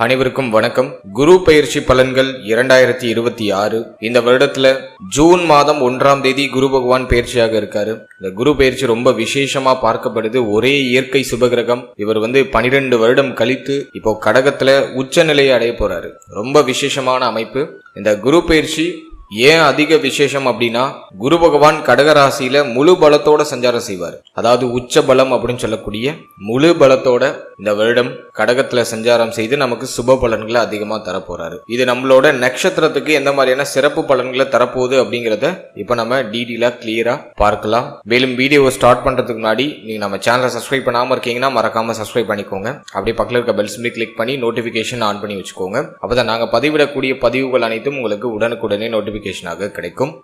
அனைவருக்கும் வணக்கம். குரு பெயர்ச்சி பலன்கள் 2026. இந்த வருடத்துல ஜூன் மாதம் 1ஆம் தேதி குரு பகவான் பெயர்ச்சியாக இருக்காரு. இந்த குரு பெயர்ச்சி ரொம்ப விசேஷமா பார்க்கப்படுது. ஒரே இயற்கை சுபகிரகம். இவர் 12 வருடம் கழித்து இப்போ கடகத்துல உச்ச நிலையை அடைய போறாரு. ரொம்ப விசேஷமான அமைப்பு. இந்த குரு பெயர்ச்சி ஏன் அதிக விசேஷம் அப்படின்னா, குரு பகவான் கடகராசியில முழு பலத்தோட சஞ்சாரம் செய்வார். அதாவது உச்ச பலம் அப்படின்னு சொல்லக்கூடிய முழு பலத்தோட இந்த வருடம் கடகத்துல சஞ்சாரம் செய்து நமக்கு சுப பலன்களை அதிகமா தரப்போறாரு. இது நம்மளோட நட்சத்திரத்துக்கு எந்த மாதிரியான சிறப்பு பலன்களை தரப்போகுது அப்படிங்கறத இப்ப நம்ம டீடெயிலா கிளியரா பார்க்கலாம். மேலும் வீடியோவை ஸ்டார்ட் பண்றதுக்கு முன்னாடி நீங்க நம்ம சேனலை சப்ஸ்கிரைப் பண்ணாம இருக்கீங்கன்னா மறக்காம சப்ஸ்கிரைப் பண்ணிக்கோங்க. அப்படியே பக்கத்துல இருக்க பெல் சிம்பலை கிளிக் பண்ணி நோட்டிபிகேஷன் ஆன் பண்ணி வச்சுக்கோங்க. அப்பதான் நாங்க பதிவிடக்கூடிய பதிவுகள் அனைத்தும் உங்களுக்கு உடனுக்குடனே நோட்டிபிகேஷனாக கிடைக்கும்.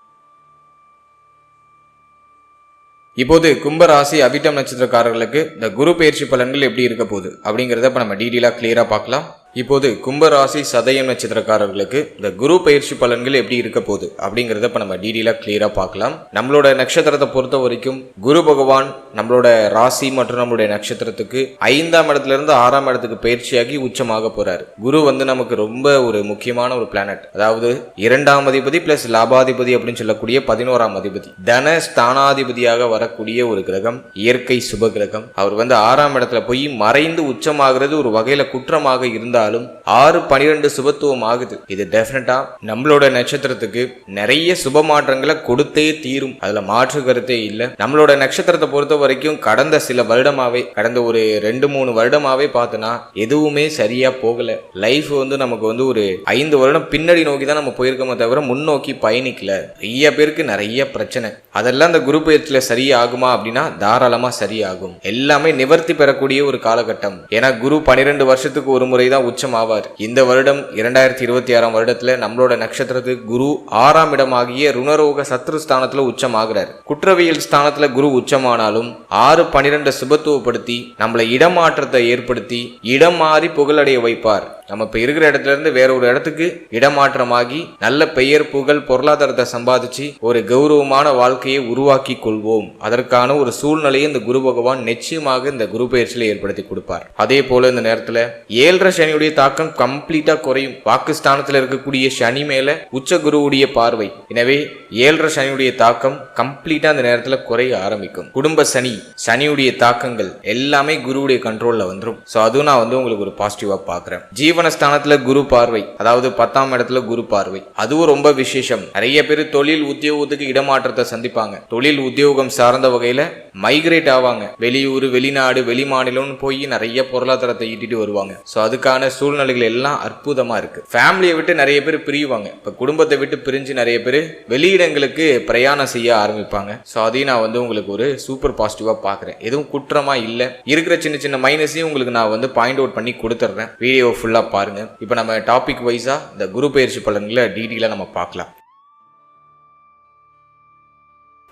இப்போது கும்பராசி அவிட்டம் நட்சத்திரக்காரர்களுக்கு இந்த குரு பெயர்ச்சி பலன்கள் எப்படி இருக்க போகுது அப்படிங்கறத இப்ப நம்ம டீடெயிலா கிளியரா பார்க்கலாம். இப்போது கும்பராசி சதயம் நட்சத்திரக்காரர்களுக்கு இந்த குரு பயிற்சி பலன்கள் எப்படி இருக்க போகுது அப்படிங்கறத இப்ப நம்ம டீடெயிலா கிளியரா பார்க்கலாம். நம்மளோட நட்சத்திரத்தை பொறுத்த வரைக்கும் குரு பகவான் நம்மளோட ராசி மற்றும் நம்மளுடைய நட்சத்திரத்துக்கு 5ஆம் இடத்துல இருந்து 6ஆம் இடத்துக்கு பயிற்சியாகி உச்சமாக போறாரு. குரு நமக்கு ரொம்ப ஒரு முக்கியமான ஒரு பிளானட். அதாவது 2ஆம் அதிபதி பிளஸ் லாபாதிபதி அப்படின்னு சொல்லக்கூடிய 11ஆம் அதிபதி, தன ஸ்தானாதிபதியாக வரக்கூடிய ஒரு கிரகம், இயற்கை சுப கிரகம். அவர் 6ஆம் இடத்துல போய் மறைந்து உச்சமாகிறது ஒரு வகையில குற்றமாக இருந்தால் 6-12 சுபத்துவம் ஆகுது. இது டெஃபினட்டா நம்மளோட நட்சத்திரத்துக்கு நிறைய சுப மாற்றங்களை கொடுத்தே தீரும். அதுல மாற்று கருத்தே இல்ல. நம்மளோட நட்சத்திரத்தை பொறுத்த வரைக்கும் கடந்த சில வருடமாவே, கடந்த ஒரு 2-3 வருடமாவே பார்த்தோன்னா எதுவுமே சரியா போகல. லைஃப் நமக்கு ஒரு 5 வருடம் பின்னாடி நோக்கி தான் நம்ம போயிருக்கோமே தவிர முன்னோக்கி பயணிக்கல. நிறைய பேருக்கு நிறைய பிரச்சனை. அதெல்லாம் இந்த குரு பெயர்ச்சியில சரியாகுமா அப்படின்னா தாராளமா சரியாகும். எல்லாமே நிவர்த்தி பெறக்கூடிய ஒரு காலகட்டம். ஏன்னா குரு 12 வருஷத்துக்கு ஒரு முறை தான் உச்சம் ஆவார். இந்த வருடம் 2026ஆம் வருடத்துல நம்மளோட நட்சத்திரத்துக்கு குரு 6ஆம் இடமாகிய ருணரோக சத்ரு ஸ்தானத்துல உச்சம் ஆகிறார். குற்றவியல் ஸ்தானத்துல குரு உச்சமானாலும் 6-12 சுபத்துவப்படுத்தி நம்மளை இடமாற்றத்தை ஏற்படுத்தி இடம் மாறி புகழடைய வைப்பார். நம்ம இப்ப இருக்கிற இடத்துல இருந்து வேற ஒரு இடத்துக்கு இடமாற்றமாகி நல்ல பெயர் புகழ் பொருளாதாரத்தை சம்பாதிச்சு ஒரு கௌரவமான வாழ்க்கையை உருவாக்கி கொள்வோம். அதற்கான ஒரு சூழ்நிலையை இந்த குரு பகவான் நிச்சயமாக இந்த குரு பெயர்ச்சியில ஏற்படுத்தி கொடுப்பார். அதே போல இந்த நேரத்துல 7.5 சனியுடைய தாக்கம் கம்ப்ளீட்டா குறையும். வாக்குஸ்தானத்துல இருக்கக்கூடிய சனி மேல உச்ச குருவுடைய பார்வை. எனவே 7.5 சனியுடைய தாக்கம் கம்ப்ளீட்டா அந்த நேரத்துல குறைய ஆரம்பிக்கும். குடும்ப சனி, சனியுடைய தாக்கங்கள் எல்லாமே குருவுடைய கண்ட்ரோல்ல வந்துடும். சோ அதுவும் நான் உங்களுக்கு ஒரு பாசிட்டிவா பாக்குறேன். ஜீவனஸ்தானத்துல குரு பார்வை, அதாவது 10ஆம் இடத்துல குரு பார்வை, அதுவும் ரொம்ப விசேஷம். நிறைய பேர் தொழில் உத்தியோகத்துக்கு இடமாற்றத்தை சந்திப்பாங்க. தொழில் உத்தியோகம் சார்ந்த வகையில மைக்ரேட் ஆவாங்க. வெளியூர், வெளிநாடு, வெளி மாநிலம்னு போய் நிறைய பொருளாதாரத்தை ஈட்டிட்டு வருவாங்க. சோ அதுக்கான சூழ்நிலைகள் எல்லாம் அற்புதமா இருக்கு. ஃபேமிலியை விட்டு நிறைய பேர் பிரிவாங்க. இப்ப குடும்பத்தை விட்டு பிரிஞ்சு நிறைய பேர் வெளியிடங்களுக்கு பிரயாணம் செய்ய ஆரம்பிப்பாங்க. சோ அதையும் நான் உங்களுக்கு ஒரு சூப்பர் பாசிட்டிவா பாக்குறேன். எதுவும் குற்றமா இல்ல. இருக்கிற சின்ன சின்ன மைனஸையும் உங்களுக்கு நான் பாயிண்ட் அவுட் பண்ணி கொடுத்துறேன். வீடியோ ஃபுல்லா பாருங்க. இப்ப நம்ம டாபிக் வைஸா இந்த குரு பெயர்ச்சி பலன்களை டீடெயிலா நம்ம பார்க்கலாம்.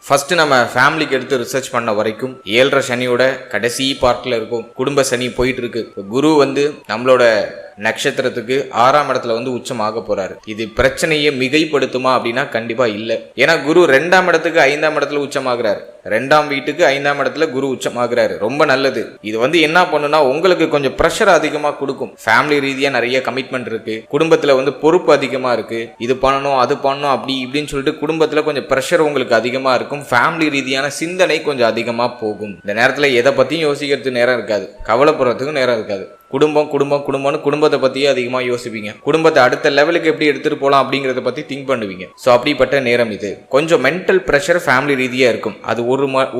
ஃபர்ஸ்ட் நம்ம ஃபேமிலிக்கு எடுத்து ரிசர்ச் பண்ண வரைக்கும் 7.5 சனியோட கடைசி பார்ட்ல இருக்கும். குடும்ப சனி போயிட்டு இருக்கு. குரு நம்மளோட நட்சத்திரத்துக்கு 6ஆம் இடத்துல உச்சமாக போறாரு. இது பிரச்சனையை மிகைப்படுத்துமா அப்படின்னா கண்டிப்பா இல்ல. ஏன்னா குரு 2ஆம் இடத்துக்கு 5ஆம் இடத்துல உச்சமாகிறாரு. 2ஆம் வீட்டுக்கு 5ஆம் இடத்துல குரு உச்சமாகிறாரு. ரொம்ப நல்லது. இது என்ன பண்ணுனா உங்களுக்கு கொஞ்சம் பிரஷர் அதிகமா கொடுக்கும். ஃபேமிலி ரீதியா நிறைய கமிட்மெண்ட் இருக்கு. குடும்பத்துல பொறுப்பு அதிகமா இருக்கு. இது பண்ணணும் அது பண்ணணும் அப்படி இப்படின்னு சொல்லிட்டு குடும்பத்துல கொஞ்சம் பிரஷர் உங்களுக்கு அதிகமா இருக்கும். ஃபேமிலி ரீதியான சிந்தனை கொஞ்சம் அதிகமா போகும். இந்த நேரத்துல எதை பத்தியும் யோசிக்கிறதுக்கு நேரம் இருக்காது. கவலைப்படுறதுக்கு நேரம் இருக்காது. குடும்பம்னு குடும்பத்தை பத்தியே அதிகமா யோசிப்பீங்க. குடும்பத்தை அடுத்த லெவலுக்கு எப்படி எடுத்துட்டு போலாம் அப்படிங்கறத பத்தி திங்க் பண்ணுவீங்க. சோ அப்படிப்பட்ட நேரம் இது. கொஞ்சம் மென்டல் பிரஷர் ஃபேமிலி ரீதியா இருக்கும். அது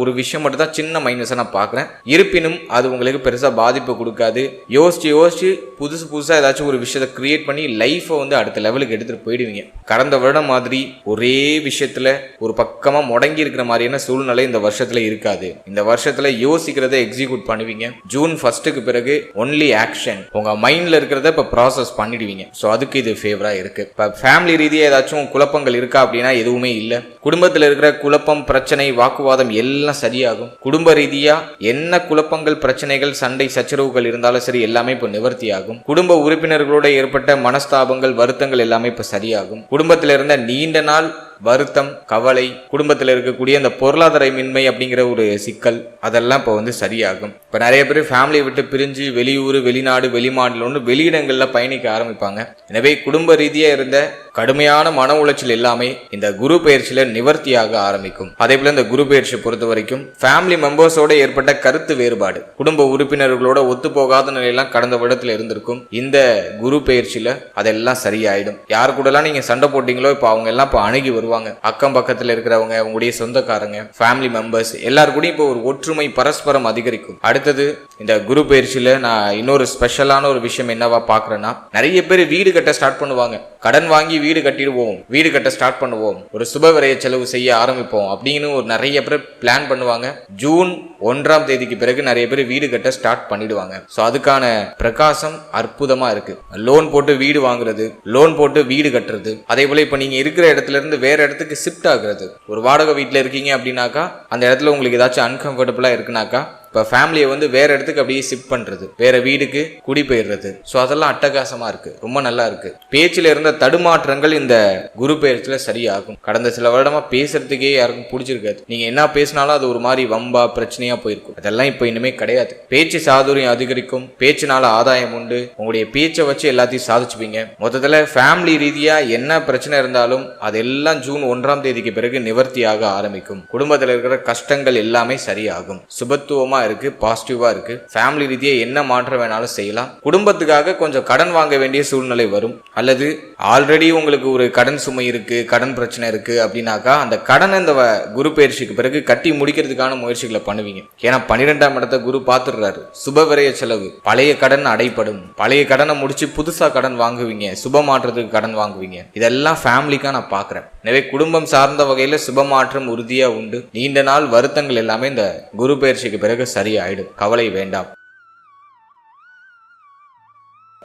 ஒரு விஷயம் மட்டும் தான் சின்ன மைனஸா நான் பாக்குறேன். இருப்பினும் அது உங்களுக்கு பெருசா பாதிப்பு கொடுக்காது. யோசிச்சு புதுசா ஏதாச்சும் ஒரு விஷயத்தை கிரியேட் பண்ணி லைஃபை அடுத்த லெவலுக்கு எடுத்துட்டு போயிடுவீங்க. கடந்த வருடம் மாதிரி ஒரே விஷயத்துல ஒரு பக்கமா முடங்கி இருக்கிற மாதிரியான சூழ்நிலை இந்த வருஷத்துல இருக்காது. இந்த வருஷத்துல யோசிக்கிறத எக்ஸிக்யூட் பண்ணுவீங்க. ஜூன் 1க்கு பிறகு ஒன்லி ஆக்ஷன். உங்க மைண்ட்ல இருக்கிறத இப்ப ப்ராசஸ் பண்ணிடுவீங்க. சோ அதுக்கு இது ஃபேவரா இருக்கு. இப்ப ஃபேமிலி ரீதியா ஏதாச்சும் குழப்பங்கள் இருக்கா அப்படின்னா எதுவுமே இல்ல. குடும்பத்துல இருக்கிற குழப்பம், பிரச்சனை, வாக்குவாதம் எல்லாம் சரியாகும். குடும்ப ரீதியா என்ன குழப்பங்கள், பிரச்சனைகள், சண்டை சச்சரவுகள் இருந்தாலும் சரி எல்லாமே இப்ப நிவர்த்தி ஆகும். குடும்ப உறுப்பினர்களோட ஏற்பட்ட மனஸ்தாபங்கள், வருத்தங்கள் எல்லாமே இப்ப சரியாகும். குடும்பத்துல இருந்த நீண்ட நாள் வருத்தம், கவலை, குடும்பத்தில் இருக்கக்கூடிய அந்த பொருளாதாரமின்மை அப்படிங்கிற ஒரு சிக்கல் அதெல்லாம் இப்போ வந்து சரியாகும். இப்போ நிறைய பேர் ஃபேமிலியை விட்டு பிரிஞ்சு வெளியூர், வெளிநாடு, வெளிமாநிலம்னு வெளியிடங்கள்ல பயணிக்க ஆரம்பிப்பாங்க. எனவே குடும்ப ரீதியா இருந்த கடுமையான மன உளைச்சல் எல்லாமே இந்த குரு பயிற்சியில நிவர்த்தியாக ஆரம்பிக்கும். அதே போல இந்த குரு பயிற்சியை பொறுத்த வரைக்கும் ஃபேமிலி மெம்பர்ஸோட ஏற்பட்ட கருத்து வேறுபாடு, குடும்ப உறுப்பினர்களோட ஒத்து போகாத நிலையெல்லாம் கடந்த வருடத்துல இருந்திருக்கும். இந்த குரு பயிற்சியில அதெல்லாம் சரியாயிடும். யாரு கூடலாம் நீங்க சண்டை போட்டீங்களோ இப்போ அவங்க எல்லாம் இப்போ அணுகி வருவாங்க. அக்கம் பக்கத்துல இருக்கிறவங்க, உங்களுடைய சொந்தக்காரங்க, ஃபேமிலி மெம்பர்ஸ் எல்லாரு கூடயும் இப்போ ஒரு ஒற்றுமை பரஸ்பரம் அதிகரிக்கும். அடுத்தது இந்த குரு பயிற்சியில நான் இன்னொரு ஸ்பெஷலான ஒரு விஷயம் என்னவா பாக்குறேன்னா, நிறைய பேர் வீடு கட்ட ஸ்டார்ட் பண்ணுவாங்க. கடன் வாங்கி வீடு கட்டிடுவோம், வீடு கட்ட ஸ்டார்ட் பண்ணுவோம், ஒரு சுப விரய செலவு செய்ய ஆரம்பிப்போம் அப்படின்னு ஒரு நிறைய பேர் பிளான் பண்ணுவாங்க. ஜூன் 1ஆம் தேதிக்கு பிறகு நிறைய பேர் வீடு கட்ட ஸ்டார்ட் பண்ணிடுவாங்க. ஸோ அதுக்கான பிரகாசம் அற்புதமா இருக்கு. லோன் போட்டு வீடு வாங்குறது, லோன் போட்டு வீடு கட்டுறது, அதே போல இப்ப நீங்க இருக்கிற இடத்துல இருந்து வேற இடத்துக்கு ஷிஃப்ட் ஆகுறது. ஒரு வாடகை வீட்டுல இருக்கீங்க அப்படின்னாக்கா அந்த இடத்துல உங்களுக்கு ஏதாச்சும் அன்கம்ஃபர்டபுளா இருக்குனாக்கா இப்போ ஃபேமிலியை வந்து வேற இடத்துக்கு அப்படியே ஷிஃப்ட் பண்றது, வேற வீடுக்கு குடிபெயர்றது. ஸோ அதெல்லாம் அட்டகாசமா இருக்கு, ரொம்ப நல்லா இருக்கு. பேச்சில் இருந்த தடுமாற்றங்கள் இந்த குரு பெயர்ச்சியில சரியாகும். கடந்த சில வருடமா பேசுறதுக்கே யாருக்கும் பிடிச்சிருக்காது. நீங்க என்ன பேசினாலும் அது ஒரு மாதிரி வம்பா பிரச்சனையா போயிருக்கும். அதெல்லாம் இப்போ இனிமே கிடையாது. பேச்சு சாதுரியம் அதிகரிக்கும், பேச்சினால ஆதாயம் உண்டு. உங்களுடைய பேச்சை வச்சு எல்லாத்தையும் சாதிச்சுப்பீங்க. மொத்தத்துல ஃபேமிலி ரீதியா என்ன பிரச்சனை இருந்தாலும் அதெல்லாம் ஜூன் 1ஆம் தேதிக்கு பிறகு நிவர்த்தியாக ஆரம்பிக்கும். குடும்பத்தில் இருக்கிற கஷ்டங்கள் எல்லாமே சரியாகும். சுபத்துவமா இருக்கு, பாசிட்டிவா இருக்கு. ஃபேமிலி ரீதியா என்ன மாற்றம் வேணாலும் செய்யலாம். குடும்பத்துக்காக கொஞ்சம் கடன் வாங்க வேண்டிய சூழ்நிலை வரும், அல்லது ஆல்ரெடி உங்களுக்கு ஒரு கடன் சுமை இருக்கு, கடன் பிரச்சனை இருக்கு அப்படின்னாக்கா அந்த கடனை இந்த குரு பயிற்சிக்கு பிறகு கட்டி முடிக்கிறதுக்கான முயற்சிகளை பண்ணுவீங்க. ஏன்னா 12ஆம் இடத்தை குரு பார்த்துடுறாரு. சுப விரய செலவு, பழைய கடன் அடைப்படும். பழைய கடனை முடிச்சு புதுசா கடன் வாங்குவீங்க, சுப மாற்றத்துக்கு கடன் வாங்குவீங்க. இதெல்லாம் ஃபேமிலிக்கா நான் பாக்குறேன். எனவே குடும்பம் சார்ந்த வகையில சுப மாற்றம் உறுதியா உண்டு. நீண்ட நாள் வருத்தங்கள் எல்லாமே இந்த குரு பயிற்சிக்கு பிறகு சரியாயிடும், கவலை வேண்டாம்.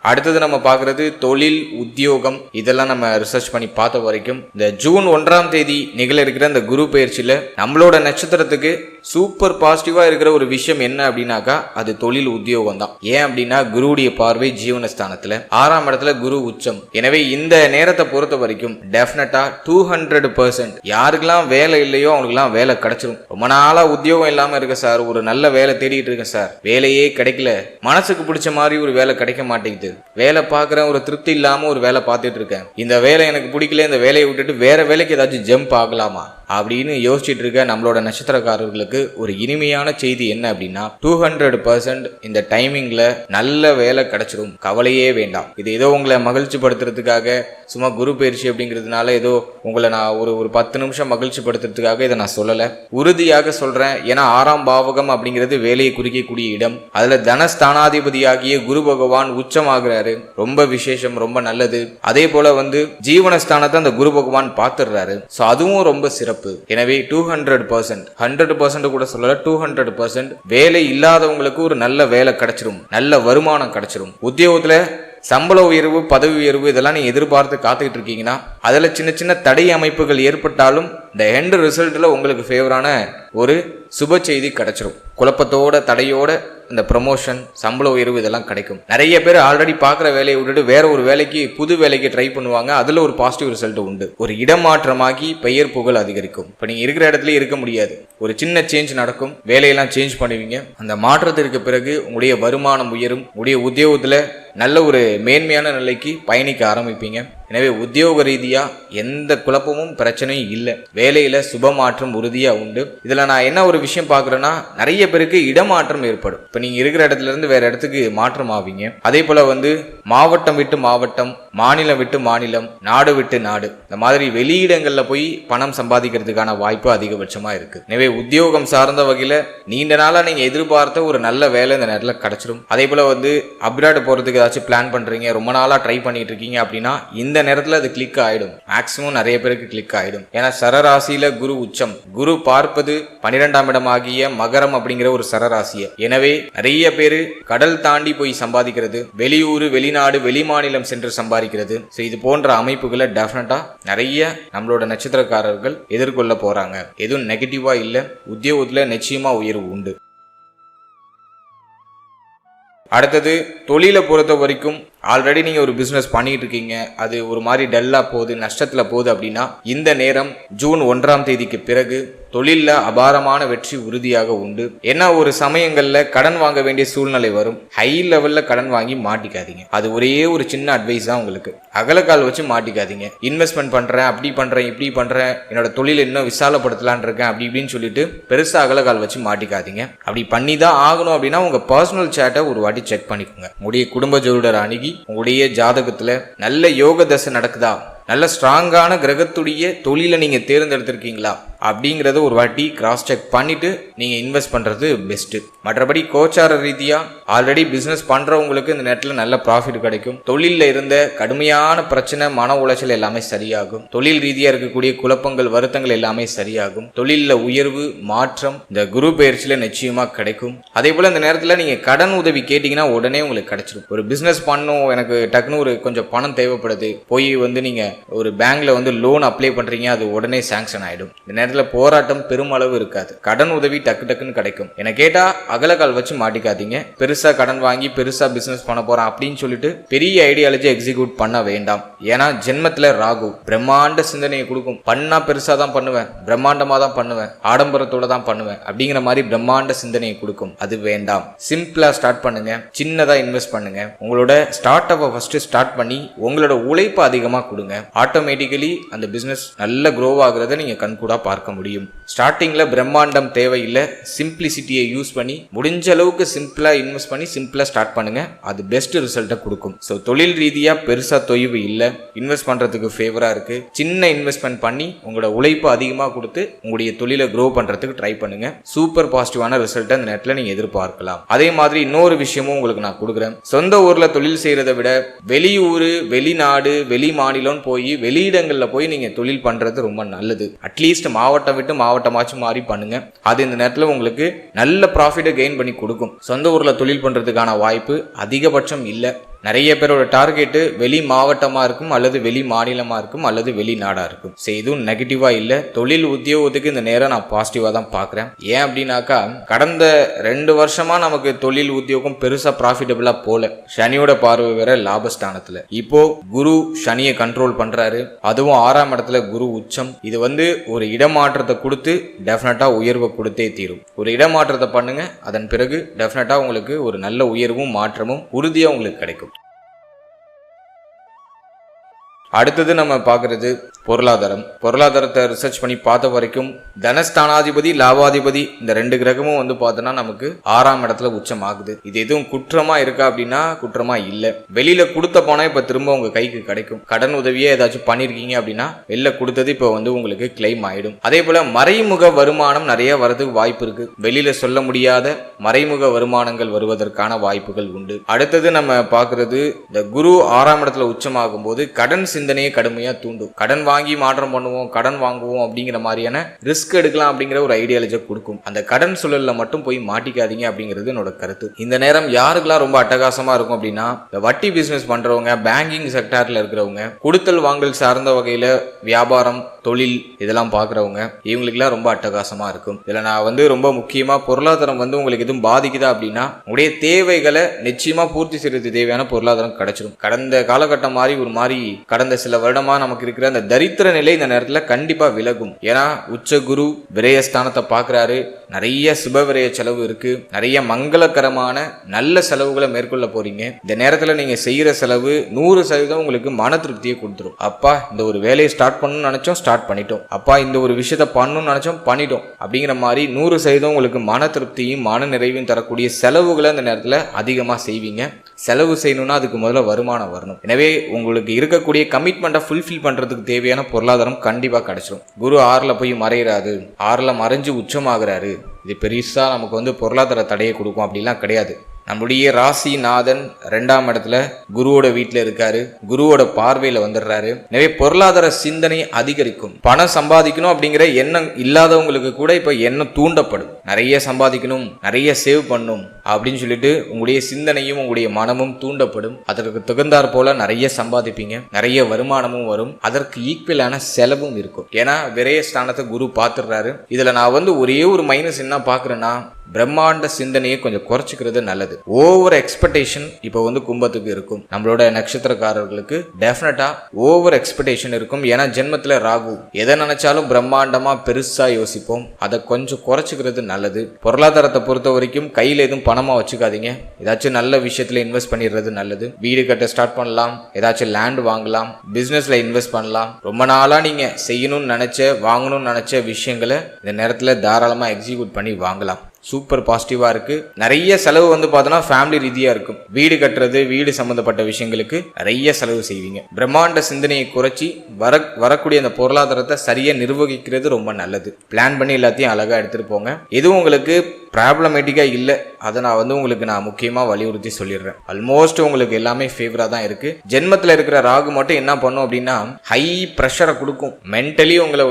அடுத்தது நம்ம பார்க்கறது தொழில், உத்தியோகம். இதெல்லாம் நம்ம ரிசர்ச் பண்ணி பார்த்த வரைக்கும் இந்த ஜூன் 1ஆம் தேதி நிகழ இருக்கிற இந்த குரு பயிற்சியில நம்மளோட நட்சத்திரத்துக்கு சூப்பர் பாசிட்டிவா இருக்கிற ஒரு விஷயம் என்ன அப்படின்னாக்கா அது தொழில், உத்தியோகம் தான். ஏன் அப்படின்னா குருவுடைய பார்வை ஜீவனஸ்தானத்துல 6ஆம் இடத்துல குரு உச்சம். எனவே இந்த நேரத்தை பொறுத்த வரைக்கும் டெஃபினட்டா 200% யாருக்கெல்லாம் வேலை இல்லையோ அவங்களுக்குலாம் வேலை கிடைச்சிடும். ரொம்ப நாளா உத்தியோகம் இல்லாம இருக்கு சார், ஒரு நல்ல வேலை தேடிட்டு இருக்கேன் சார், வேலையே கிடைக்கல, மனசுக்கு பிடிச்ச மாதிரி ஒரு வேலை கிடைக்க மாட்டேங்குது, வேலை பார்க்குறேன் ஒரு திருப்தி இல்லாம ஒரு வேலை பார்த்துட்டு இருக்கேன், இந்த வேலை எனக்கு பிடிக்கல, இந்த வேலையை விட்டுட்டு வேற வேலைக்கு ஏதாச்சும் ஜம்ப் ஆகலாமா அப்படின்னு யோசிச்சுட்டு இருக்க நம்மளோட நட்சத்திரக்காரர்களுக்கு ஒரு இனிமையான செய்தி என்ன அப்படின்னா 200% இந்த டைமிங்ல நல்ல வேலை கிடைச்சிடும், கவலையே வேண்டாம். இது ஏதோ உங்களை மகிழ்ச்சி படுத்துறதுக்காக சும்மா குரு பயிற்சி அப்படிங்கிறதுனால ஏதோ உங்களை நான் ஒரு 10 நிமிஷம் மகிழ்ச்சி படுத்துறதுக்காக இதை நான் சொல்லலை, உறுதியாக சொல்றேன். ஏன்னா 6ஆம் பாவகம் அப்படிங்கிறது வேலையை குறிக்கக்கூடிய இடம். அதுல தனஸ்தானாதிபதியாகிய குரு பகவான் உச்சமாகிறாரு, ரொம்ப விசேஷம், ரொம்ப நல்லது. அதே போல வந்து ஜீவனஸ்தானத்தை அந்த குரு பகவான் பார்த்துடுறாரு. ஸோ அதுவும் ரொம்ப சிறப்பு. எனவே 200%, 100% கூட சொல்லல, 200% வேலை இல்லாதவங்களுக்கு ஒரு நல்ல வேலை கிடைச்சிரும், நல்ல வருமானம் கிடைச்சிரும். உத்தியோகத்துல சம்பள உயர்வு, பதவி உயர்வு இதெல்லாம் நீங்க எதிர்பார்த்து காத்துக்கிட்டு இருக்கீங்கன்னா அதுல சின்ன சின்ன தடை அமைப்புகள் ஏற்பட்டாலும் இந்த எண்ட் ரிசல்ட்ல உங்களுக்கு ஃபேவரான ஒரு சுப செய்தி கிடைச்சிரும். குழப்பத்தோட தடையோட இந்த ப்ரமோஷன், சம்பள உயர்வு இதெல்லாம் கிடைக்கும். நிறைய பேர் ஆல்ரெடி பார்க்குற வேலையை விட்டுட்டு வேற ஒரு வேலைக்கு, புது வேலைக்கு ட்ரை பண்ணுவாங்க. அதுல ஒரு பாசிட்டிவ் ரிசல்ட் உண்டு. ஒரு இடமாற்றமாகி பெயர் புகழ் அதிகரிக்கும். இப்போ நீங்க இருக்கிற இடத்துல இருக்க முடியாது, ஒரு சின்ன சேஞ்ச் நடக்கும், வேலையெல்லாம் சேஞ்ச் பண்ணுவீங்க. அந்த மாற்றத்திற்கு பிறகு உங்களுடைய வருமானம் உயரும், உங்களுடைய உத்தியோகத்துல நல்ல ஒரு மேன்மையான நிலைக்கு பயணிக்க ஆரம்பிப்பீங்க. எனவே உத்தியோக ரீதியா எந்த குழப்பமும் பிரச்சனையும் இல்லை, வேலையில சுப மாற்றம் உறுதியா உண்டு. இதுல நான் என்ன ஒரு விஷயம் பாக்குறேன்னா நிறைய பேருக்கு இடமாற்றம் ஏற்படும். இப்ப நீங்க இருக்கிற இடத்துல இருந்து வேற இடத்துக்கு மாற்றம் ஆவீங்க. அதே போல வந்து மாவட்டம் விட்டு மாவட்டம், மாநிலம் விட்டு மாநிலம், நாடு விட்டு நாடு, இந்த மாதிரி வெளியிடங்கள்ல போய் பணம் சம்பாதிக்கிறதுக்கான வாய்ப்பு அதிகபட்சமா இருக்கு. எனவே உத்தியோகம் சார்ந்த வகையில நீண்ட நாளா நீங்க எதிர்பார்த்த ஒரு நல்ல வேலை இந்த நேரத்தில் கிடைச்சிடும். அதே போல வந்து அப்ராட் போறதுக்கு ஏதாச்சும் பிளான் பண்றீங்க, ரொம்ப நாளா ட்ரை பண்ணிட்டு இருக்கீங்க அப்படின்னா இந்த நேரத்துல அது கிளிக் ஆயிடும். மேக்சிமம் நிறைய பேருக்கு கிளிக் ஆயிடும். ஏன்னா சரராசியில குரு உச்சம், குரு பார்ப்பது 12ஆம் இடம் ஆகிய மகரம் அப்படிங்கிற ஒரு சரராசியை. எனவே நிறைய பேரு கடல் தாண்டி போய் சம்பாதிக்கிறது, வெளியூர், வெளிநாடு, வெளிமாநிலம் சென்று சம்பாதிக்கிறது. இது போன்ற அமைப்புகளை டெஃபினட்டா நிறைய நம்மளோட நட்சத்திரக்காரர்கள் எதிர்கொள்ள போறாங்க. எதுவும் நெகட்டிவா இல்ல, உத்தியோகத்துல நிச்சயமா உயர்வு உண்டு. அடுத்தது தொழிலை பொறுத்த வரைக்கும் ஆல்ரெடி நீங்க ஒரு பிசினஸ் பண்ணிட்டு இருக்கீங்க, அது ஒரு மாதிரி டல்லா போகுது, நஷ்டத்துல போகுது அப்படின்னா இந்த நேரம் ஜூன் 1ஆம் தேதிக்கு பிறகு தொழில்ல அபாரமான வெற்றி உறுதியாக உண்டு. ஏன்னா ஒரு சமயங்கள்ல கடன் வாங்க வேண்டிய சூழ்நிலை வரும். ஹை லெவல்ல கடன் வாங்கி மாட்டிக்காதீங்க. அது ஒரே ஒரு சின்ன அட்வைஸ் தான் உங்களுக்கு. அகலக்கால் வச்சு மாட்டிக்காதீங்க. இன்வெஸ்ட்மெண்ட் பண்றேன், அப்படி பண்றேன், இப்படி பண்றேன், என்னோட தொழில் இன்னும் விசாலப்படுத்தலான் இருக்கேன் அப்படி இப்படின்னு சொல்லிட்டு பெருசா அகலக்கால் வச்சு மாட்டிக்காதீங்க. அப்படி பண்ணி தான் ஆகணும் அப்படின்னா உங்க பர்சனல் சேட்டை ஒரு வாட்டி செக் பண்ணிக்கோங்க. உங்களுடைய குடும்ப ஜோதிடர் அணுகி உங்களுடைய ஜாதகத்துல நல்ல யோக தசை நடக்குதா, நல்ல ஸ்ட்ராங்கான கிரகத்துடைய தொழிலை நீங்க தேர்ந்தெடுத்திருக்கீங்களா அப்படிங்கறத ஒரு வாட்டி கிராஸ் செக் பண்ணிட்டு நீங்க இன்வெஸ்ட் பண்றது பெஸ்ட். மற்றபடி கோச்சார ரீதியா ஆல்ரெடி பிசினஸ் பண்றவங்களுக்கு இந்த நேரத்துல நல்ல ப்ராஃபிட் கிடைக்கும். தொழில இருந்த கடுமையான பிரச்சனை, மன உளைச்சல் எல்லாமே சரியாகும். தொழில் ரீதியா இருக்கக்கூடிய குழப்பங்கள், வருத்தங்கள் எல்லாமே சரியாகும். தொழில உயர்வு, மாற்றம் இந்த குரு பெயர்ச்சியில நிச்சயமா கிடைக்கும். அதே போல இந்த நேரத்துல நீங்க கடன் உதவி கேட்டீங்கன்னா உடனே உங்களுக்கு கிடைச்சிடும். ஒரு பிசினஸ் பண்ணும், எனக்கு டக்குன்னு ஒரு கொஞ்சம் பணம் தேவைப்படுது, போய் நீங்க ஒரு பேங்க்ல லோன் அப்ளை பண்றீங்க, அது உடனே சாங்ஷன் ஆயிடும். இந்த நேரத்துல போராட்டம் பெருமளவு இருக்காது. கடன் உதவி டக்கு டக்குன்னு கிடைக்கும். என்ன கேட்டா அகலக்கால் வச்சு மாட்டிக்காதீங்க. பெருசா கடன் வாங்கி பெருசா பிசினஸ் பண்ண போறேன் அப்படின்னு சொல்லிட்டு பெரிய ஐடியாலஜி எக்ஸிக்யூட் பண்ண வேண்டாம். ஏன்னா ஜென்மத்துல ராகு பிரம்மாண்ட சிந்தனையை கொடுக்கும். பண்ணா பெருசா தான் பண்ணுவேன், பிரம்மாண்டமா தான் பண்ணுவேன், ஆடம்பரத்தோட தான் பண்ணுவேன் அப்படிங்கிற மாதிரி பிரம்மாண்ட சிந்தனையை கொடுக்கும். அது வேண்டாம். சிம்பிளா ஸ்டார்ட் பண்ணுங்க, சின்னதா இன்வெஸ்ட் பண்ணுங்க. உங்களோட ஸ்டார்ட் அப்பை ஃபர்ஸ்ட் ஸ்டார்ட் பண்ணி உங்களோட உழைப்பு அதிகமா கொடுங்க. ஆட்டோமேட்டிக்கலி அந்த பிசினஸ் நல்ல க்ரோ ஆகுறத நீங்க கண்கூடா பார்க்க முடியும். ஸ்டார்டிங்ல பிரம்மாண்டம் தேவையில்லை. சிம்பிளிசிட்டியை யூஸ் பண்ணி முடிஞ்ச அளவுக்கு சிம்பிளா இன்வெஸ்ட் பண்ணி சிம்பிளா ஸ்டார்ட் பண்ணுங்க. அது பெஸ்ட் ரிசல்ட்டை கொடுக்கும். ஸோ தொழில் ரீதியா பெருசா தொய்வு இல்லை, இன்வெஸ்ட் பண்றதுக்கு ஃபேவரா இருக்கு. சின்ன இன்வெஸ்ட்மெண்ட் பண்ணி உங்களோட உழைப்பு அதிகமாக கொடுத்து உங்களுடைய தொழிலை க்ரோ பண்றதுக்கு ட்ரை பண்ணுங்க. சூப்பர் பாசிட்டிவான ரிசல்ட்டை அந்த நேரத்தில் நீங்க எதிர்பார்க்கலாம். அதே மாதிரி இன்னொரு விஷயமும் உங்களுக்கு நான் கொடுக்குறேன். சொந்த ஊர்ல தொழில் செய்யறதை விட வெளியூர், வெளிநாடு, வெளி மாநிலம் போய் வெளியிடங்கள்ல போய் நீங்க தொழில் பண்றது ரொம்ப நல்லது. அட்லீஸ்ட் மாவட்டம் விட்டு மாவட்டமாச்சும் மாறி பண்ணுங்க. அது இந்த நேரத்துல உங்களுக்கு நல்ல ப்ராஃபிட்டை கெயின் பண்ணி கொடுக்கும். சொந்த ஊர்ல தொழில் பண்றதுக்கான வாய்ப்பு அதிகபட்சம் இல்லை. நிறைய பேரோட டார்கெட்டு வெளி மாவட்டமா இருக்கும், அல்லது வெளி மாநிலமா இருக்கும், அல்லது வெளிநாடா இருக்கும். இதுவும் நெகட்டிவா இல்லை. தொழில் உத்தியோகத்துக்கு இந்த நேரம் நான் பாசிட்டிவா தான் பாக்குறேன். ஏன் அப்படின்னாக்கா கடந்த 2 வருஷமா நமக்கு தொழில் உத்தியோகம் பெருசா ப்ராஃபிட்டபிளா போல. சனியோட பார்வை வேற லாபஸ்தானத்துல. இப்போ குரு சனியை கண்ட்ரோல் பண்றாரு. அதுவும் 6ஆம் இடத்துல குரு உச்சம். இது ஒரு இடமாற்றத்தை கொடுத்து டெஃபினட்டா உயர்வை கொடுத்தே தீரும். ஒரு இடமாற்றத்தை பண்ணுங்க, அதன் பிறகு டெஃபினட்டா உங்களுக்கு ஒரு நல்ல உயர்வும் மாற்றமும் உறுதியா உங்களுக்கு கிடைக்கும். அடுத்தது நம்ம பார்க்கறது பொருளாதாரம். பொருளாதாரத்தை ரிசர்ச் பண்ணி பார்த்த வரைக்கும் தனஸ்தானாதிபதி, லாபாதிபதி இந்த 2 கிரகமும் பார்த்தோன்னா நமக்கு 6ஆம் இடத்துல உச்சம் ஆகுது. இது எதுவும் குற்றமா இருக்கா அப்படின்னா குற்றமா இல்லை. வெளியில கொடுத்த பணம் இப்ப திரும்ப உங்க கைக்கு கிடைக்கும். கடன் உதவியே ஏதாச்சும் பண்ணிருக்கீங்க அப்படின்னா வெளில கொடுத்தது இப்ப உங்களுக்கு கிளைம் ஆயிடும். அதே போல மறைமுக வருமானம் நிறைய வரதுக்கு வாய்ப்பு இருக்கு. வெளியில சொல்ல முடியாத மறைமுக வருமானங்கள் வருவதற்கான வாய்ப்புகள் உண்டு. அடுத்தது நம்ம பார்க்கறது இந்த குரு 6ஆம் இடத்துல உச்சமாகும் போது கடன் சிந்தனையை கடுமையா தூண்டும். கடன் வாங்கி மாற்றம் பண்ணுவோம், கடன் வாங்குவோம் அப்படிங்கிற மாதிரியான ரிஸ்க் எடுக்கலாம் அப்படிங்கிற ஒரு ஐடியாலஜி கொடுக்கும். அந்த கடன் சூழல்ல மட்டும் போய் மாட்டிக்காதீங்க அப்படிங்கிறது என்னோட கருத்து. இந்த நேரம் யாருக்கெல்லாம் ரொம்ப அட்டகாசமா இருக்கும் அப்படின்னா இந்த வட்டி பிசினஸ் பண்றவங்க, பேங்கிங் செக்டார்ல இருக்கிறவங்க, கொடுத்தல் வாங்கல் சார்ந்த வகையில வியாபாரம், தொழில் இதெல்லாம் பாக்குறவங்க, இவங்களுக்குலாம் ரொம்ப அட்டகாசமா இருக்கும். இதுல நான் ரொம்ப முக்கியமா பொருளாதாரம் உங்களுக்கு எதுவும் பாதிக்குதா அப்படின்னா உங்களுடைய தேவைகளை நிச்சயமா பூர்த்தி செய்யறது தேவையான பொருளாதாரம் கிடைச்சிடும். கடந்த காலகட்டம் மாதிரி ஒரு மாதிரி கடந்த சில வருடமா நமக்கு இருக்கிற அந்த தரித்திர நிலை இந்த நேரத்துல கண்டிப்பா விலகும். ஏன்னா உச்ச குரு விரயஸ்தானத்தை பாக்குறாரு. நிறைய சுப விரய செலவு இருக்கு. நிறைய மங்களகரமான நல்ல செலவுகளை மேற்கொள்ள போறீங்க. இந்த நேரத்துல நீங்க செய்யற செலவு 100% உங்களுக்கு மன திருப்தியை கொடுத்துரும். அப்பா இந்த ஒரு வேலையை ஸ்டார்ட் பண்ணணும்னு நினைச்சோம், ஸ்டார்ட் பண்ணிட்டோம். அப்பா இந்த ஒரு விஷயத்த பண்ணணும்னு நினைச்சோம், பண்ணிட்டோம் அப்படிங்கிற மாதிரி 100% உங்களுக்கு மன திருப்தியும் மன நிறைவையும் தரக்கூடிய செலவுகளை இந்த நேரத்துல அதிகமா செய்வீங்க. செலவு செய்யணும்னா அதுக்கு முதல்ல வருமானம் வரணும். எனவே உங்களுக்கு இருக்கக்கூடிய கமிட்மெண்ட்டை ஃபுல்ஃபில் பண்றதுக்கு தேவையான பொருளாதாரம் கண்டிப்பா கிடைச்சிடும். குரு 6ல போய் மறைகிறாரு, 6ல மறைஞ்சு உச்சமாகிறாரு. இது பெருசா நமக்கு பொருளாதார தடையை கொடுக்கும் அப்படிலாம் கிடையாது. நம்முடைய ராசிநாதன் 2ஆம் இடத்துல குருவோட வீட்டுல இருக்காரு. குருவோட பார்வையில வந்துடுறாரு. எனவே பொருளாதார சிந்தனை அதிகரிக்கும். பணம் சம்பாதிக்கணும் அப்படிங்கிற எண்ணம் இல்லாதவங்களுக்கு கூட இப்ப எண்ணம் தூண்டப்படும். நிறைய சம்பாதிக்கணும், நிறைய சேவ் பண்ணணும் அப்படின்னு சொல்லிட்டு உங்களுடைய சிந்தனையும் உங்களுடைய மனமும் தூண்டப்படும். அதற்கு தகுந்தாற் போல நிறைய சம்பாதிப்பீங்க, நிறைய வருமானமும் வரும். அதற்கு ஈக்குவலான செலவும் இருக்கும். ஏன்னா விரய ஸ்தானத்தை குரு பார்த்துடுறாரு. இதுல நான் ஒரே ஒரு மைனஸ் என்ன பாக்குறேன்னா, பிரம்மாண்ட சிந்தனையை கொஞ்சம் குறைச்சிக்கிறது நல்லது. ஓவர் எக்ஸ்பெக்டேஷன் இப்போ கும்பத்துக்கு இருக்கும். நம்மளோட நட்சத்திரக்காரர்களுக்கு டெஃபினட்டா ஓவர் எக்ஸ்பெக்டேஷன் இருக்கும். ஏன்னா ஜென்மத்துல ராகு, எதை நினைச்சாலும் பிரம்மாண்டமா பெருசா யோசிப்போம். அதை கொஞ்சம் குறைச்சிக்கிறது நல்லது. பொருளாதாரத்தை பொறுத்த வரைக்கும் கையில எதுவும் பணமா வச்சுக்காதீங்க. ஏதாச்சும் நல்ல விஷயத்துல இன்வெஸ்ட் பண்ணிடுறது நல்லது. வீடு கட்ட ஸ்டார்ட் பண்ணலாம், ஏதாச்சும் லேண்ட் வாங்கலாம், பிசினஸ்ல இன்வெஸ்ட் பண்ணலாம். ரொம்ப நாளா நீங்க செய்யணும்னு நினைச்ச, வாங்கணும்னு நினைச்ச விஷயங்களை இந்த நேரத்துல தாராளமா எக்ஸிக்யூட் பண்ணி வாங்கலாம். சூப்பர் பாசிட்டிவா இருக்கு. நிறைய செலவு பார்த்தோன்னா ஃபேமிலி ரீதியா இருக்கும். வீடு கட்டுறது, வீடு சம்பந்தப்பட்ட விஷயங்களுக்கு நிறைய செலவு செய்வீங்க. பிரம்மாண்ட சிந்தனையை குறைச்சி வரக்கூடிய அந்த பொருளாதாரத்தை சரியா நிர்வகிக்கிறது ரொம்ப நல்லது. பிளான் பண்ணி எல்லாத்தையும் அழகா எடுத்துட்டு போங்க. எதுவும் உங்களுக்கு ப்ராப்ளமேட்டிக்கா இல்லை, அதை நான் உங்களுக்கு முக்கியமா வலியுறுத்தி சொல்லிடுறேன். ஆல்மோஸ்ட் உங்களுக்கு எல்லாமே ஃபேவரா தான் இருக்கு. ஜென்மத்தில் இருக்கிற ராகு மட்டும் என்ன பண்ணும் அப்படின்னா, ஹை ப்ரெஷரை கொடுக்கும். மென்டலி உங்களை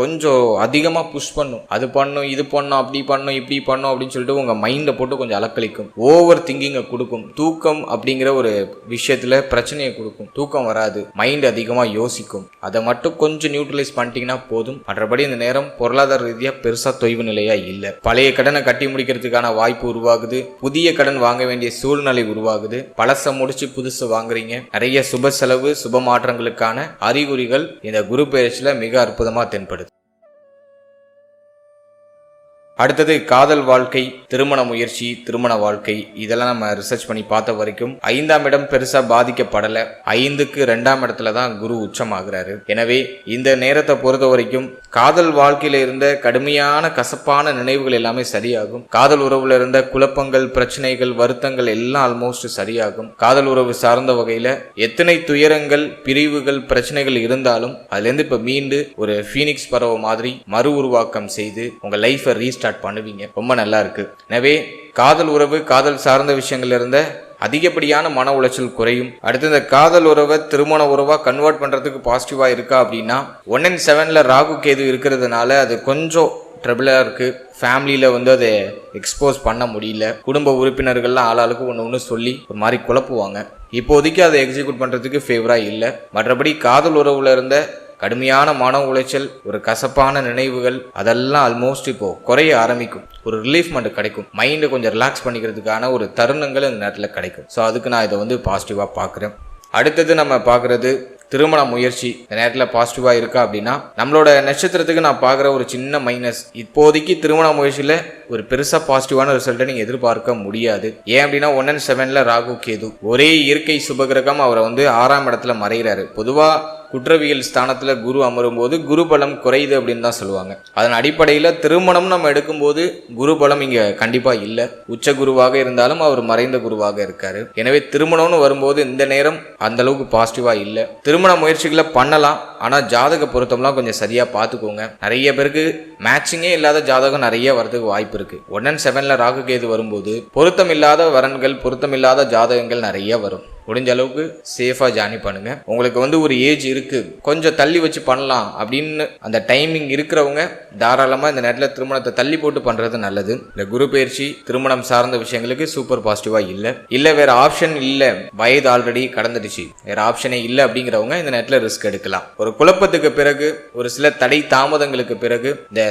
கொஞ்சம் அதிகமா புஷ் பண்ணும். அது பண்ணும், இது பண்ணும், அப்படி பண்ணும், இப்படி பண்ணும் அப்படின்னு சொல்லிட்டு உங்க மைண்டை போட்டு கொஞ்சம் அலக்களிக்கும். ஓவர் திங்கிங்கை கொடுக்கும். தூக்கம் அப்படிங்கிற ஒரு விஷயத்துல பிரச்சனையை கொடுக்கும். தூக்கம் வராது, மைண்ட் அதிகமா யோசிக்கும். அதை மட்டும் கொஞ்சம் நியூட்ரலைஸ் பண்ணிட்டீங்கன்னா போதும். மற்றபடி இந்த நேரம் பொருளாதார ரீதியா பெருசா தொய்வு நிலையா இல்லை. பழைய கடனை கட்டி முடிக்கிறதுக்கான வாய்ப்பு உருவாகுது. புதிய கடன் வாங்க வேண்டிய சூழ்நிலை உருவாகுது. பழச முடிச்சு புதுசு வாங்குறீங்க. நிறைய சுப செலவு, சுப மாற்றங்களுக்கான அறிகுறிகள் இந்த குரு பெயர்ச்சியில மிக அற்புதமா தென்படுது. அடுத்தது காதல் வாழ்க்கை, திருமண முயற்சி, திருமண வாழ்க்கை. இதெல்லாம் நம்ம ரிசர்ச் பண்ணி பார்த்த வரைக்கும் 5ஆம் இடம் பெருசா பாதிக்கப்படல. 5க்கு 2ஆம் இடத்துல தான் குரு உச்சமாகிறாரு. எனவே இந்த நேரத்தை பொறுத்த வரைக்கும் காதல் வாழ்க்கையில இருந்த கடுமையான கசப்பான நினைவுகள் எல்லாமே சரியாகும். காதல் உறவுல இருந்த குழப்பங்கள், பிரச்சனைகள், வருத்தங்கள் எல்லாம் ஆல்மோஸ்ட் சரியாகும். காதல் உறவு சார்ந்த வகையில எத்தனை துயரங்கள், பிரிவுகள், பிரச்சனைகள் இருந்தாலும் அதுல இருந்து இப்ப மீண்டு ஒரு ஃபீனிக்ஸ் பறவை மாதிரி மறு உருவாக்கம் செய்து உங்க லைஃபை ரீஸ்டார்ட் பண்ணுவீங்க. ரொம்ப நல்லா இருக்கு. எனவே காதல் உறவு, காதல் சார்ந்த விஷயங்கள்ல இருந்த அதிகப்படியான மன உளைச்சல் குறையும். அடுத்து இந்த காதல் உறவை திருமண உறவா கன்வெர்ட் பண்றதுக்கு பாசிட்டிவா இருக்கா அப்படின்னா, 1 and 7ல ராகு கேது இருக்கிறதுனால அது கொஞ்சம் ட்ரபிளா இருக்கு. ஃபேமிலியில அதை எக்ஸ்போஸ் பண்ண முடியல. குடும்ப உறுப்பினர்கள்லாம் ஆளாளுக்கு ஒன்று சொல்லி ஒரு மாதிரி குழப்புவாங்க. இப்போதைக்கு அதை எக்ஸிக்யூட் பண்றதுக்கு ஃபேவரா இல்லை. மற்றபடி காதல் உறவுல இருந்த கடுமையான மன உளைச்சல், ஒரு கசப்பான நினைவுகள், அதெல்லாம் ஆல்மோஸ்ட் இப்போ குறைய ஆரம்பிக்கும். ஒரு ரிலீஃப் மட்டும் கிடைக்கும். மைண்டை கொஞ்சம் ரிலாக்ஸ் பண்ணிக்கிறதுக்கான ஒரு தருணங்கள் இந்த நேரத்தில் கிடைக்கும். ஸோ அதுக்கு நான் இதை பாசிட்டிவா பார்க்குறேன். அடுத்தது நம்ம பார்க்குறது திருமண முயற்சி. இந்த நேரத்தில் பாசிட்டிவா இருக்கா அப்படின்னா, நம்மளோட நட்சத்திரத்துக்கு நான் பார்க்குற ஒரு சின்ன மைனஸ், இப்போதைக்கு திருமண முயற்சியில் ஒரு பெருசா பாசிட்டிவான ரிசல்ட்டை நீங்க எதிர்பார்க்க முடியாது. ஏன் அப்படின்னா 1 and 7ல ராகு கேது, ஒரே இயற்கை சுபகிரகம் அவரை 6ஆம் இடத்துல மறைகிறாரு. பொதுவா குற்றவியல் ஸ்தானத்துல குரு அமரும் போது குரு பலம் குறையுது அப்படின்னு தான் சொல்லுவாங்க. அதன் அடிப்படையில திருமணம் நம்ம எடுக்கும்போது குரு பலம் இங்க கண்டிப்பா இல்ல. உச்ச குருவாக இருந்தாலும் அவர் மறைந்த குருவாக இருக்காரு. எனவே திருமணம்னு வரும்போது இந்த நேரம் அந்த அளவுக்கு பாசிட்டிவா இல்ல. திருமண முயற்சிகளை பண்ணலாம், ஆனா ஜாதக பொருத்தம்லாம் கொஞ்சம் சரியா பாத்துக்கோங்க. நிறைய பேருக்கு மேட்சிங்கே இல்லாத ஜாதகம் நிறைய வரதுக்கு வாய்ப்பு இருக்கு. 1 and 7ல ராகு கேது வரும்போது பொருத்தம் இல்லாத வரன்கள், பொருத்தம் இல்லாத ஜாதகங்கள் நிறைய வரும். முடிஞ்ச அளவுக்கு சேஃபா ஜாயின் பண்ணுங்க. உங்களுக்கு ஒரு ஏஜ் இருக்கு, கொஞ்சம் தள்ளி வச்சு பண்ணலாம் அப்படின்னு அந்த டைமிங் இருக்கிறவங்க தாராளமா இந்த நேரத்தில் திருமணத்தை தள்ளி போட்டு பண்றது நல்லது. இந்த குரு பயிற்சி திருமணம் சார்ந்த விஷயங்களுக்கு சூப்பர் பாசிட்டிவா இல்ல வேற ஆப்ஷன் இல்ல, வயது ஆல்ரெடி கடந்துடுச்சு, வேற ஆப்ஷனே இல்ல அப்படிங்கிறவங்க இந்த நேரத்தில் ரிஸ்க் எடுக்கலாம். ஒரு குழப்பத்துக்கு பிறகு, ஒரு சில தடை தாமதங்களுக்கு பிறகு இந்த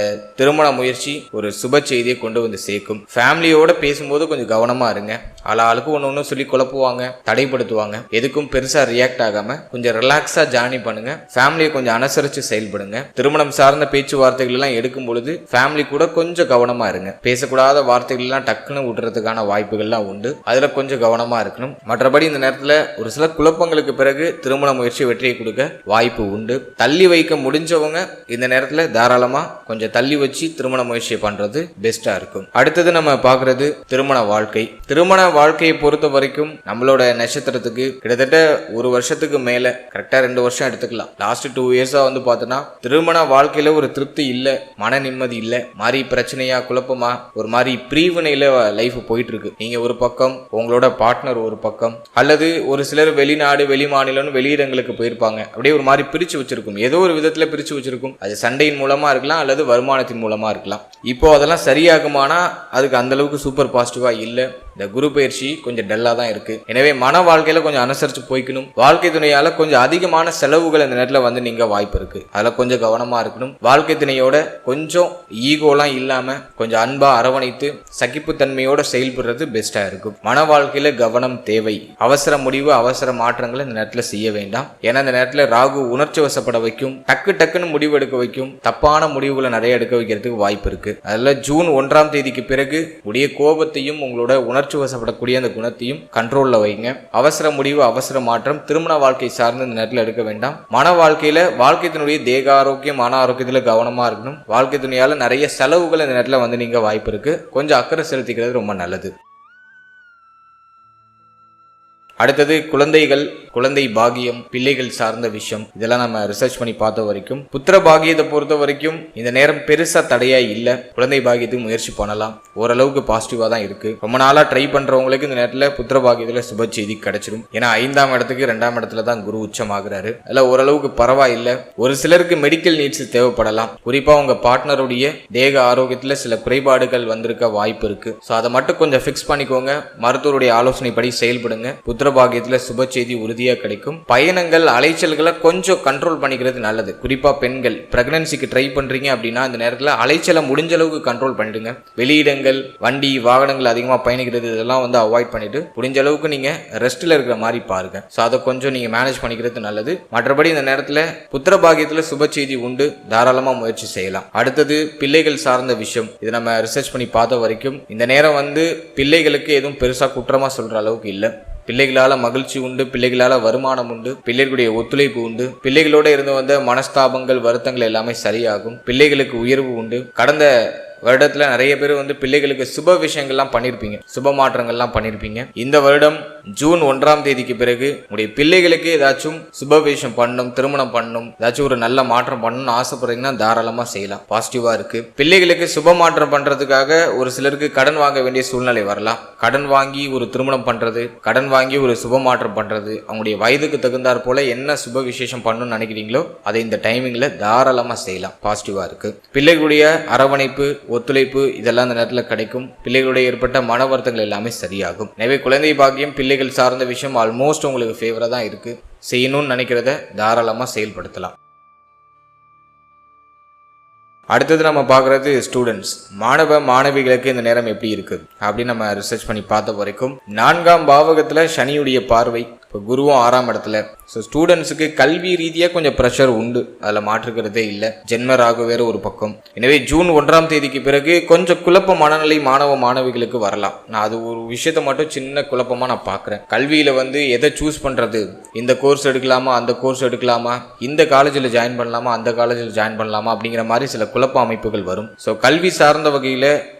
திருமண முயற்சி ஒரு சுப செய்தியை கொண்டு சேர்க்கும். ஃபேமிலியோட பேசும்போது கொஞ்சம் கவனமா இருங்க. ஆளாளுக்கு ஒன்னு சொல்லி குழப்புவாங்க, தடைப்படுத்துவாங்க. எதுக்கும் பெருசா ரியாக்ட் ஆகாம கொஞ்சம் ரிலாக்ஸா ஜார்னி பண்ணுங்க. ஃபேமிலியை கொஞ்சம் அனுசரிச்சு செயல்படுங்க. திருமணம் சார்ந்த பேச்சுவார்த்தைகள் எல்லாம் எடுக்கும் பொழுது ஃபேமிலி கூட கொஞ்சம் கவனமா இருங்க. பேசக்கூடாத வார்த்தைகள் எல்லாம் டக்குன்னு விடுறதுக்கான வாய்ப்புகள்லாம் உண்டு. அதுல கொஞ்சம் கவனமா இருக்கணும். மற்றபடி இந்த நேரத்துல ஒரு சில குழப்பங்களுக்கு பிறகு திருமண முயற்சி வெற்றியை கொடுக்க வாய்ப்பு உண்டு. தள்ளி வைக்க முடிஞ்சவங்க இந்த நேரத்துல தாராளமா கொஞ்சம் தள்ளி வச்சு திருமண முயற்சியை பண்றது பெஸ்டா இருக்கும். அடுத்தது நம்ம பாக்குறது திருமண வாழ்க்கை. திருமண வாழ்க்கையை பொறுத்த வரைக்கும் நம்மளோட நட்சத்திர நட்சத்திரத்துக்கு கிட்டத்தட்ட ஒரு வருஷத்துக்கு மேல, கரெக்டா 2 வருஷம் எடுத்துக்கலாம், லாஸ்ட் 2 இயர்ஸா வந்து பார்த்தோன்னா திருமண வாழ்க்கையில ஒரு திருப்தி இல்ல, மன நிம்மதி இல்ல, மாதிரி பிரச்சனையா குழப்பமா ஒரு மாதிரி பிரிவினையில லைஃப் போயிட்டு இருக்கு. நீங்க ஒரு பக்கம், உங்களோட பார்ட்னர் ஒரு பக்கம், அல்லது ஒரு சிலர் வெளிநாடு வெளி மாநிலம் வெளியிடங்களுக்கு போயிருப்பாங்க. அப்படியே ஒரு மாதிரி பிரிச்சு வச்சிருக்கும், ஏதோ ஒரு விதத்துல பிரிச்சு வச்சிருக்கும். அது சண்டையின் மூலமா இருக்கலாம் அல்லது வருமானத்தின் மூலமா இருக்கலாம். இப்போ அதெல்லாம் சரியாகுமானா அதுக்கு அந்த அளவுக்கு சூப்பர் பாசிட்டிவா இல்ல. இந்த குரு பயிற்சி கொஞ்சம் டல்லா தான் இருக்கு. எனவே மன வாழ்க்கையில கொஞ்சம் அனுசரிச்சு போய்க்கணும். வாழ்க்கை துணையால கொஞ்சம் அதிகமான செலவுகள் இந்த நேரத்துல வந்து நீங்க வாய்ப்பு இருக்கு, அதில் கொஞ்சம் கவனமா இருக்கணும். வாழ்க்கை துணையோட கொஞ்சம் ஈகோலாம் இல்லாம கொஞ்சம் அன்பா அரவணைத்து சகிப்புத்தன்மையோட செயல்படுறது பெஸ்டா இருக்கும். மன வாழ்க்கையில கவனம் தேவை. அவசர முடிவு அவசர மாற்றங்களை இந்த நேரத்துல செய்ய வேண்டாம். ஏன்னா இந்த நேரத்துல ராகு உணர்ச்சி வசப்பட வைக்கும், டக்குன்னு முடிவு எடுக்க வைக்கும், தப்பான முடிவுகளை நிறைய எடுக்க வைக்கிறதுக்கு வாய்ப்பு இருக்கு. அதில் ஜூன் 1ஆம் தேதிக்கு பிறகு உடைய கோபத்தையும் உங்களோட உணர்ச்சி வசப்படக்கூடிய அந்த குணத்தையும் கண்ட்ரோல்ல வைங்க. அவசர முடிவு அவசர மாற்றம் திருமண வாழ்க்கை சார்ந்து இந்த நேரத்தில் எடுக்க வேண்டாம். மன வாழ்க்கையில வாழ்க்கையினுடைய தேக ஆரோக்கியம் மன ஆரோக்கியத்துல கவனமா இருக்கணும். வாழ்க்கை துணையால நிறைய செலவுகள் இந்த நேரத்தில் வந்து நீங்க வாய்ப்பு இருக்கு, கொஞ்சம் அக்கறை செலுத்திக்கிறது ரொம்ப நல்லது. அடுத்தது குழந்தைகள், குழந்தை பாகியம், பிள்ளைகள் சார்ந்த விஷயம், இதெல்லாம் நம்ம ரிசர்ச் பண்ணி பார்த்த வரைக்கும் புத்திர பாகியத்தை பொறுத்த வரைக்கும் இந்த நேரம் பெருசா தடையா இல்ல. குழந்தை பாகியத்துக்கு முயற்சி பண்ணலாம், ஓரளவுக்கு பாசிட்டிவா தான் இருக்கு. ரொம்ப நாளா ட்ரை பண்றவங்களுக்கு இந்த நேரத்துல புத்திர பாகியத்துல சுப செய்தி கிடைச்சிடும். ஏன்னா 5ஆம் இடத்துக்கு 2ஆம் இடத்துல தான் குரு உச்சமாகிறாரு. அதுல ஓரளவுக்கு பரவாயில்லை. ஒரு சிலருக்கு மெடிக்கல் நீட்ஸ் தேவைப்படலாம். குறிப்பா உங்க பார்ட்னருடைய தேக ஆரோக்கியத்துல சில குறைபாடுகள் வந்திருக்க வாய்ப்பு இருக்கு. ஸோ அதை மட்டும் கொஞ்சம் ஃபிக்ஸ் பண்ணிக்கோங்க. மருத்துவருடைய ஆலோசனைப்படி செயல்படுங்க. புத்திர பாகியத்துல சுப செய்தி உறுதியா கிடைக்கும். பயணங்கள் அலைச்சல்களை கொஞ்சம் கண்ட்ரோல் பண்ணிக்கிறது நல்லது. குறிப்பா பெண்கள் பிரெக்னன்சிக்கு ட்ரை பண்றீங்க அப்படின்னா இந்த நேரத்தில் அலைச்சலை முடிஞ்ச அளவுக்கு கண்ட்ரோல் பண்ணிடுங்க. வெளியிடங்கள், வண்டி வாகனங்கள் அதிகமா பயணிக்கிறது இதெல்லாம் வந்து அவாய்ட் பண்ணிட்டு முடிஞ்ச அளவுக்கு நீங்க ரெஸ்ட்ல இருக்கிற மாதிரி பாருங்க. ஸோ அதை கொஞ்சம் நீங்க மேனேஜ் பண்ணிக்கிறது நல்லது. மற்றபடி இந்த நேரத்தில் புத்திர பாகியத்துல சுப செய்தி உண்டு, தாராளமா முயற்சி செய்யலாம். அடுத்தது பிள்ளைகள் சார்ந்த விஷயம், இது நம்ம ரிசர்ச் பண்ணி பார்த்த வரைக்கும் இந்த நேரம் வந்து பிள்ளைகளுக்கு எதுவும் பெருசா குற்றமா சொல்ற அளவுக்கு இல்லை. பிள்ளைகளால மகிழ்ச்சி உண்டு, பிள்ளைகளால வருமானம் உண்டு, பிள்ளைகளுடைய ஒத்துழைப்பு உண்டு, பிள்ளைகளோட இருந்து வந்த மனஸ்தாபங்கள் வருத்தங்கள் எல்லாமே சரியாகும், பிள்ளைகளுக்கு உயர்வு உண்டு. கடந்த வருடத்துல நிறைய பேர் வந்து பிள்ளைகளுக்கு சுப விஷயங்கள்லாம் பண்ணியிருப்பீங்க, சுப மாற்றங்கள்லாம் பண்ணியிருப்பீங்க. இந்த வருடம் ஜூன் 1ஆம் தேதிக்கு பிறகு உங்களுடைய பிள்ளைகளுக்கு ஏதாச்சும் சுப விஷயம் பண்ணணும், திருமணம் பண்ணணும், ஏதாச்சும் ஒரு நல்ல மாற்றம் பண்ணணும்னு ஆசைப்படுறீங்கன்னா தாராளமா செய்யலாம், பாசிட்டிவா இருக்கு. பிள்ளைகளுக்கு சுப மாற்றம் பண்றதுக்காக ஒரு சிலருக்கு கடன் வாங்க வேண்டிய சூழ்நிலை வரலாம். கடன் வாங்கி ஒரு திருமணம் பண்றது, கடன் வாங்கி ஒரு சுப மாற்றம் பண்றது, அவங்களுடைய வயதுக்கு தகுந்தாற் போல என்ன சுப விசேஷம் பண்ணணும்னு நினைக்கிறீங்களோ அதை இந்த டைமிங்ல தாராளமா செய்யலாம், பாசிட்டிவா இருக்கு. பிள்ளைகளுடைய அரவணைப்பு ஒத்துழைப்பு இதெல்லாம் இந்த நேரத்தில் கிடைக்கும். பிள்ளைகளுடைய ஏற்பட்ட மன வருத்தங்கள் எல்லாமே சரியாகும். எனவே குழந்தை பாக்கியம் பிள்ளைகள் சார்ந்த விஷயம் ஆல்மோஸ்ட் உங்களுக்கு ஃபேவரா தான் இருக்கு. செய்யணும்னு நினைக்கிறத தாராளமா செயல்படுத்தலாம். அடுத்தது நம்ம பார்க்குறது ஸ்டூடெண்ட்ஸ், மாணவ மாணவிகளுக்கு இந்த நேரம் எப்படி இருக்குது அப்படின்னு நம்ம ரிசர்ச் பண்ணி பார்த்த வரைக்கும் 4ஆம் பாவகத்தில் சனியுடைய பார்வை, இப்போ குருவும் 6ஆம் இடத்துல. ஸோ ஸ்டூடெண்ட்ஸுக்கு கல்வி ரீதியாக கொஞ்சம் ப்ரெஷர் உண்டு, அதில் மாற்றுக்கிறதே இல்லை. ஜென்ம ராகு வேறு ஒரு பக்கம். எனவே ஜூன் 1ஆம் தேதிக்கு பிறகு கொஞ்சம் குழப்ப மனநிலை மாணவ மாணவிகளுக்கு வரலாம். நான் அது ஒரு விஷயத்தை மட்டும் சின்ன குழப்பமாக நான் பார்க்குறேன். கல்வியில் வந்து எதை சூஸ் பண்ணுறது, இந்த கோர்ஸ் எடுக்கலாமா அந்த கோர்ஸ் எடுக்கலாமா, இந்த காலேஜில் ஜாயின் பண்ணலாமா அந்த காலேஜில் ஜாயின் பண்ணலாமா அப்படிங்கிற மாதிரி சில குழப்ப அமைப்புகள் வரும். ஸோ கல்வி சார்ந்த வகையில்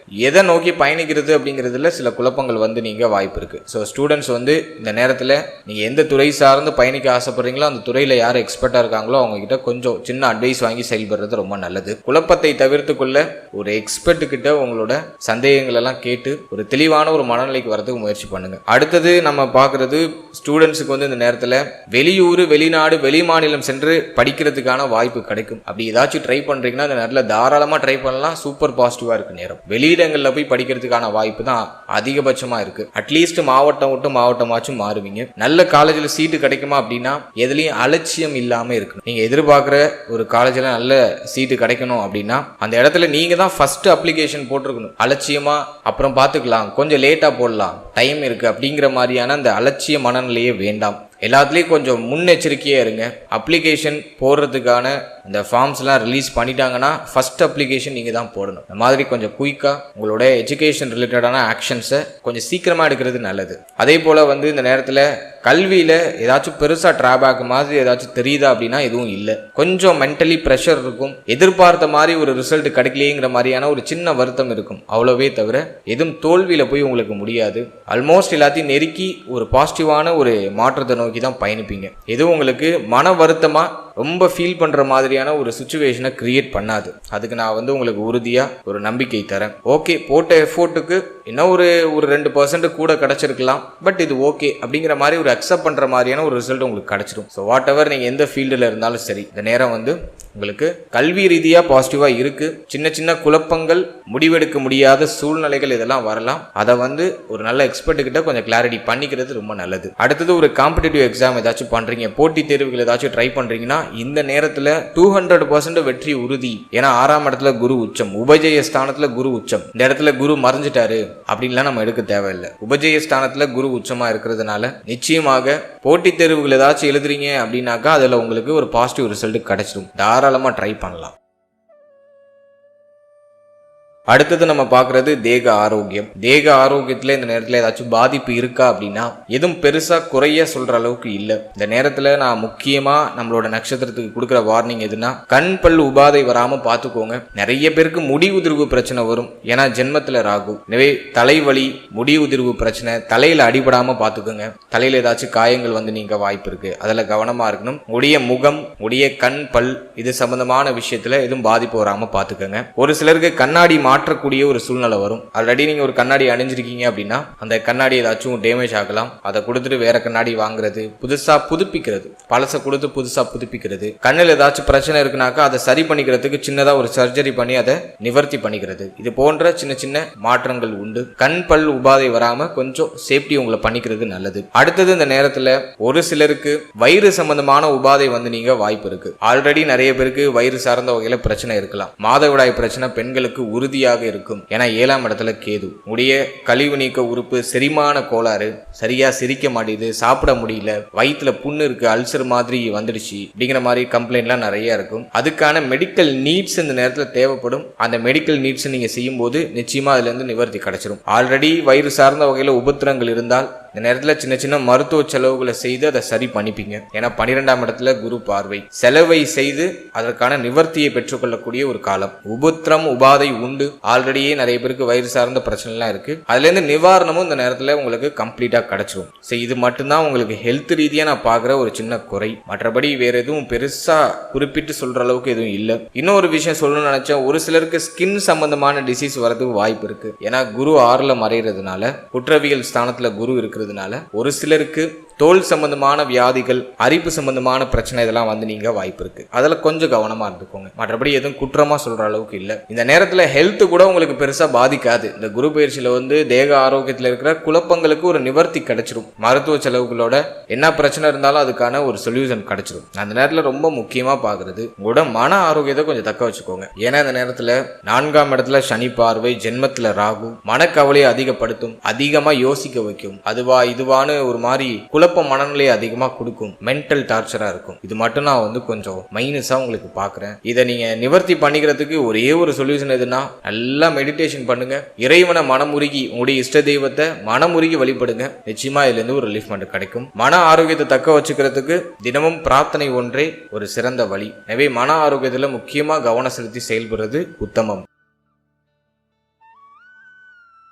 எதை நோக்கி பயணிக்கிறது அப்படிங்கிறதுல சில குழப்பங்கள் வந்து நீங்க வாய்ப்பு இருக்கு. ஸோ ஸ்டூடெண்ட்ஸ் வந்து இந்த நேரத்தில் நீங்க எந்த துறை சார்ந்து பயணிக்க ஆசைப்படுறீங்களோ அந்த துறையில யார் எக்ஸ்பர்ட்டா இருக்காங்களோ அவங்க கிட்ட கொஞ்சம் சின்ன அட்வைஸ் வாங்கி செயல்படுறது ரொம்ப நல்லது. குழப்பத்தை தவிர்த்து கொள்ள ஒரு எக்ஸ்பர்ட் கிட்ட உங்களோட சந்தேகங்கள் எல்லாம் கேட்டு ஒரு தெளிவான ஒரு மனநிலைக்கு வரதுக்கு முயற்சி பண்ணுங்க. அடுத்தது நம்ம பார்க்கறது ஸ்டூடெண்ட்ஸுக்கு வந்து இந்த நேரத்தில் வெளியூர் வெளிநாடு வெளி மாநிலம் சென்று படிக்கிறதுக்கான வாய்ப்பு கிடைக்கும். அப்படி ஏதாச்சும் ட்ரை பண்றீங்கன்னா இந்த நேரத்தில் தாராளமா ட்ரை பண்ணலாம். சூப்பர் பாசிட்டிவா இருக்கு நேரம். வெளியிடங்கள்ல போய் படிக்கிறதுக்கான வாய்ப்பு தான் அதிகபட்சமா இருக்கு. அட்லீஸ்ட் மாவட்டம் விட்டு மாவட்டமாச்சும் மாறுவீங்க. நல்ல காலேஜில் சீட்டு கிடைக்குமா அப்படின்னா எதுலையும் அலட்சியம் இல்லாம இருக்கணும். நீங்க எதிர்பார்க்குற ஒரு காலேஜில் நல்ல சீட்டு கிடைக்கணும் அப்படின்னா அந்த இடத்துல நீங்க தான் ஃபர்ஸ்ட் அப்ளிகேஷன் போட்டிருக்கணும். அலட்சியமா அப்புறம் பார்த்துக்கலாம், கொஞ்சம் லேட்டா போடலாம், டைம் இருக்கு அப்படிங்கிற மாதிரியான அந்த அலட்சிய மனநிலையே வேண்டாம். எல்லாத்துலேயும் கொஞ்சம் முன்னெச்சரிக்கையா இருங்க. அப்ளிகேஷன் போடுறதுக்கான இந்த ஃபார்ம்ஸ்லாம் ரிலீஸ் பண்ணிட்டாங்கன்னா ஃபர்ஸ்ட் அப்ளிகேஷன் நீங்கள் தான் போடணும். இந்த மாதிரி கொஞ்சம் குயிக்காக உங்களோட எஜுகேஷன் ரிலேட்டடான ஆக்ஷன்ஸை கொஞ்சம் சீக்கிரமாக எடுக்கிறது நல்லது. அதே போல் வந்து இந்த நேரத்தில் கல்வியில் ஏதாச்சும் பெருசாக ட்ராபேக் மாதிரி ஏதாச்சும் தெரியுதா அப்படின்னா எதுவும் இல்லை. கொஞ்சம் மென்டலி ப்ரெஷர் இருக்கும். எதிர்பார்த்த மாதிரி ஒரு ரிசல்ட் கிடைக்கலையேங்கிற மாதிரியான ஒரு சின்ன வருத்தம் இருக்கும். அவ்வளோவே தவிர எதுவும் தோல்வியில் போய் உங்களுக்கு முடியாது. ஆல்மோஸ்ட் எல்லாத்தையும் நெருக்கி ஒரு பாசிட்டிவான ஒரு மாற்றத்தை நோக்கி தான் பயணிப்பீங்க. எதுவும் உங்களுக்கு மன வருத்தமா ரொம்ப ஃபீல் பண்ற மாதிரியான ஒரு சுச்சுவேஷனை கிரியேட் பண்ணாது. அதுக்கு நான் உங்களுக்கு உறுதியா ஒரு நம்பிக்கை தரேன். ஓகே, போட்ட எஃபோர்ட்டுக்கு இன்னும் ஒரு 2% கூட கிடைச்சிருக்கலாம், பட் இது ஓகே அப்படிங்கிற மாதிரி ஒரு அக்செப்ட் பண்ற மாதிரியான ஒரு ரிசல்ட் உங்களுக்கு கிடைச்சிடும். ஸோ வாட் எவர் நீங்க எந்த ஃபீல்டில் இருந்தாலும் சரி, இந்த நேரம் உங்களுக்கு கல்வி ரீதியா பாசிட்டிவா இருக்கு. சின்ன சின்ன குழப்பங்கள், முடிவெடுக்க முடியாத சூழ்நிலைகள் இதெல்லாம் வரலாம். அதை ஒரு நல்ல எக்ஸ்பர்ட் கிட்ட கொஞ்சம் கிளாரிட்டி பண்ணிக்கிறது ரொம்ப நல்லது. அடுத்தது ஒரு காம்படிட்டிவ் எக்ஸாம் ஏதாச்சும் பண்றீங்க, போட்டி தேர்வுகள் ஏதாச்சும் ட்ரை பண்றீங்கன்னா இந்த நேரத்துல 200% வெற்றி உறுதி. ஏன்னா 6ஆம் இடத்துல குரு உச்சம், உபஜய ஸ்தானத்துல குரு உச்சம். இந்த இடத்துல குரு மறைஞ்சிட்டாரு அப்படின்லாம் நம்ம எடுக்க தேவையில்லை. உபஜய ஸ்தானத்துல குரு உச்சமா இருக்கிறதுனால நிச்சயமாக போட்டி தேர்வுகள் ஏதாச்சும் எழுதுறீங்க அப்படின்னாக்கா அதுல உங்களுக்கு ஒரு பாசிட்டிவ் ரிசல்ட் கிடைச்சிடும். தாராளமா ட்ரை பண்ணலாம். அடுத்தது நம்ம பார்க்கறது தேக ஆரோக்கியம். தேக ஆரோக்கியத்துல இந்த நேரத்துல ஏதாச்சும் பாதிப்பு இருக்கா அப்படின்னா எதுவும் பெருசா குறைய சொல்ற அளவுக்கு இல்லை. இந்த நேரத்துல நான் முக்கியமா நம்மளோட நட்சத்திரத்துக்கு கொடுக்குற வார்னிங் எதுனா, கண் பல் உபாதை வராம பாத்துக்கோங்க. நிறைய பேருக்கு முடி உதிர்வு பிரச்சனை வரும், ஏன்னா ஜென்மத்துல ராகு. எனவே தலைவலி, முடி உதிர்வு பிரச்சனை, தலையில அடிபடாம பாத்துக்கோங்க. தலையில ஏதாச்சும் காயங்கள் நீங்க வாய்ப்பு இருக்கு, அதுல கவனமா இருக்கணும். உடைய முகம், உடைய கண் பல் இது சம்பந்தமான விஷயத்துல எதுவும் பாதிப்பு வராம பாத்துக்கோங்க. ஒரு சிலருக்கு கண்ணாடி மாற்றக்கூடிய ஒரு சூழ்நிலை வரும். ஆல்ரெடி நீங்க ஒரு கண்ணாடி அணிஞ்சிருக்கீங்க அப்படின்னா அந்த கண்ணாடி ஏதாச்சும் டேமேஜ் ஆகலாம். அதை கொடுத்துட்டு வேற கண்ணாடி வாங்குறது, புதுசா புதுப்பிக்கிறது, பழசை கொடுத்து புதுசா புதுப்பிக்கிறது. கண்ணில் ஏதாச்சும் பிரச்சனை இருக்குனாக்கா அதை சரி பண்ணிக்கிறதுக்கு சின்னதா ஒரு சர்ஜரி பண்ணி அதை நிவர்த்தி பண்ணிக்கிறது. இது போன்ற சின்ன சின்ன மாற்றங்கள் உண்டு. கண் பல் உபாதை வராம கொஞ்சம் சேஃப்டி உங்களை பண்ணிக்கிறது நல்லது. அடுத்தது இந்த நேரத்துல ஒரு சிலருக்கு வயிறு சம்பந்தமான உபாதை நீங்க வாய்ப்பு இருக்கு. ஆல்ரெடி நிறைய பேருக்கு வயிறு சார்ந்த வகையில பிரச்சனை இருக்கலாம். மாதவிடாய் பிரச்சனை பெண்களுக்கு உறுதியாக இருக்கும். ஏன்னா 7ஆம் இடத்துல கேது. உடைய கழிவு நீக்க உறுப்பு, செரிமான கோளாறு, சரியா சிரிக்க மாட்டேது, சாப்பிட முடியல, வயிற்றுல புண்ணு இருக்கு, அல்சர் மாதிரி வந்துடுச்சு அப்படிங்கிற மாதிரி கம்ப்ளைண்ட்லாம் நிறைய இருக்கும். அதுக்கான மெடிக்கல் நீட்ஸ் இந்த நேரத்தில் தேவைப்படும். அந்த மெடிக்கல் நீட்ஸ் நீங்க செய்யும் போது நிச்சயமா அதுல இருந்து நிவர்த்தி கிடைச்சிடும். ஆல்ரெடி வயிறு சார்ந்த வகையில உபத்திரங்கள் இருந்தால் இந்த நேரத்தில் சின்ன சின்ன மருத்துவ செலவுகளை செய்து அதை சரி பண்ணிப்பீங்க. ஏன்னா 12ஆம் இடத்துல குரு பார்வை. செலவை செய்து அதற்கான நிவர்த்தியை பெற்றுக்கொள்ளக்கூடிய ஒரு காலம். உபத்திரம் உபாதை உண்டு. ஆல்ரெடியே நிறைய பேருக்கு வயிறு சார்ந்த பிரச்சனைலாம் இருக்கு. அதுல இருந்து நிவாரணமும் இந்த நேரத்துல உங்களுக்கு கம்ப்ளீட்டா கிடைச்சிடும். இது மட்டும்தான் உங்களுக்கு ஹெல்த் ரீதியா நான் பாக்குற ஒரு சின்ன குறை. மற்றபடி வேற எதுவும் பெருசா குறிப்பிட்டு சொல்ற அளவுக்கு எதுவும் இல்லை. இன்னொரு விஷயம் சொல்லணும்னு நினைச்சேன், ஒரு சிலருக்கு ஸ்கின் சம்பந்தமான டிசீஸ் வரதுக்கு வாய்ப்பு இருக்கு. ஏன்னா குரு 6ல மறைகிறதுனால, குற்றவியல் ஸ்தானத்துல குரு இருக்கிறதுனால ஒரு சிலருக்கு தோல் சம்பந்தமான வியாதிகள், அரிப்பு சம்பந்தமான பிரச்சனை இதெல்லாம் நீங்க வாய்ப்பு இருக்கு. அதுல கொஞ்சம் கவனமா இருந்துக்கோங்க. மற்றபடி எதுவும் குற்றமா சொல்ற அளவுக்கு இல்ல. இந்த நேரத்துல ஹெல்த் கூட உங்களுக்கு பெருசா பாதிக்காது. இந்த குரு பயிற்சியில தேக ஆரோக்கியத்துல இருக்கிற குழப்பங்களுக்கு ஒரு நிவர்த்தி கிடைச்சிடும். மருத்துவ செலவுகளோட என்ன பிரச்சனை இருந்தாலும் அதுக்கான ஒரு சொல்யூஷன் கிடைச்சிடும். அந்த நேரத்துல ரொம்ப முக்கியமா பாக்குறது உங்களோட மன ஆரோக்கியத்தை கொஞ்சம் தக்க வச்சுக்கோங்க. ஏன்னா இந்த நேரத்துல 4ஆம் இடத்துல சனி பார்வை, ஜென்மத்துல ராகு மனக்கவலையை அதிகப்படுத்தும், அதிகமா யோசிக்க வைக்கும். அதுவா இதுவான்னு ஒரு மாதிரி குழப்ப மனநிலையை அதிகமா கொடுக்கும். மென்டல் டார்ச்சரா இருக்கும். இது மட்டும் நான் கொஞ்சம் மைனஸா உங்களுக்கு பாக்குறேன். இதை நீங்க நிவர்த்தி பண்ணிக்கிறதுக்கு ஒரே ஒரு சொல்யூஷன் எதுனா, நல்லா மெடிடேஷன் பண்ணுங்க. இறைவனை மனமுருகி, உங்களுடைய இஷ்ட தெய்வத்தை மனமுருகி வழிபடுங்க. நிச்சயமா இதுல இருந்து ஒரு ரிலீஃப்மெண்ட் கிடைக்கும். மன ஆரோக்கியத்தை தக்க வச்சுக்கிறதுக்கு தினமும் பிரார்த்தனை ஒன்றே ஒரு சிறந்த வழி. எனவே மன ஆரோக்கியத்துல முக்கியமா கவனம் செலுத்தி செயல்படுறது உத்தமம்.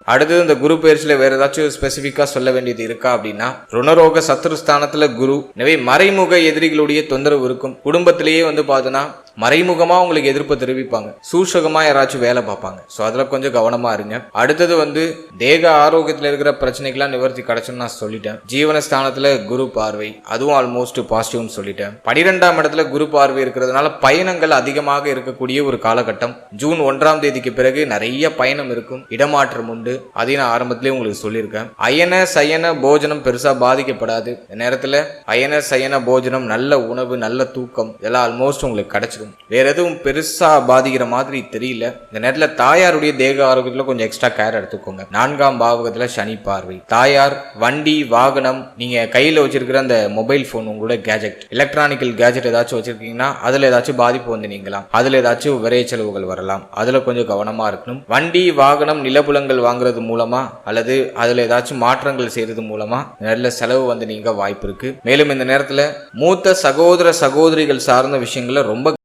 அடுத்தது இந்த குரு பயிற்சியில வேற ஏதாச்சும் ஸ்பெசிபிக்கா சொல்ல வேண்டியது இருக்கா அப்படின்னா, ருணரோக சத்ருஸ்தானத்துல குரு. எனவே மறைமுக எதிரிகளுடைய தொந்தரவு இருக்கும். குடும்பத்திலேயே பார்த்தோன்னா மறைமுகமா உங்களுக்கு எதிர்ப்பு தெரிவிப்பாங்க. சூஷகமா யாராச்சும் வேலை பார்ப்பாங்க. ஸோ அதுல கொஞ்சம் கவனமா இருங்க. அடுத்தது தேக ஆரோக்கியத்துல இருக்கிற பிரச்சனைகள்லாம் நிவர்த்தி கிடைச்சுன்னு நான் சொல்லிட்டேன். ஜீவனஸ்தானத்துல குரு பார்வை, அதுவும் ஆல்மோஸ்ட் பாசிட்டிவ்னு சொல்லிட்டேன். 12ஆம் இடத்துல குரு பார்வை இருக்கிறதுனால பயணங்கள் அதிகமாக இருக்கக்கூடிய ஒரு காலகட்டம். ஜூன் 1ஆம் தேதிக்கு பிறகு நிறைய பயணம் இருக்கும், இடமாற்றம் உண்டு. அதையும் நான் ஆரம்பத்திலேயே உங்களுக்கு சொல்லியிருக்கேன். அயன சயன போஜனம் பெருசா பாதிக்கப்படாது. இந்த நேரத்துல அயன சயன போஜனம், நல்ல உணவு, நல்ல தூக்கம் இதெல்லாம் ஆல்மோஸ்ட் உங்களுக்கு கிடைச்சிடும். வேற எதுவும் பெருசா பாதிக்கிற மாதிரி தெரியல. இந்த நேரத்துல தாயாருடைய தேக ஆரோக்கியத்துல கொஞ்சம் எக்ஸ்ட்ரா கேர் எடுத்துக்கோங்க. 4ஆம் பாவகத்துல சனி பார்வை. தாயார், வண்டி, வாகனம், நீங்க கையில வச்சிருக்கிற அந்த மொபைல் போன், உங்களோட கேஜெட், எலக்ட்ரானிக்கல் கேஜெட் ஏதாச்சும் வச்சிருக்கீங்கன்னா அதுல ஏதாச்சும் பாதிப்பு நீங்களாம். அதுல ஏதாச்சும் விரை செலவுகள் வரலாம். அதுல கொஞ்சம் கவனமா இருக்கணும். வண்டி, வாகனம், நிலப்புலங்கள் வாங்குறது மூலமா அல்லது அதுல ஏதாச்சும் மாற்றங்கள் செய்யறது மூலமா நல்ல செலவு நீங்க வாய்ப்பு இருக்கு. மேலும் இந்த நேரத்துல மூத்த சகோதர சகோதரிகள் சார்ந்த விஷயங்கள ரொம்ப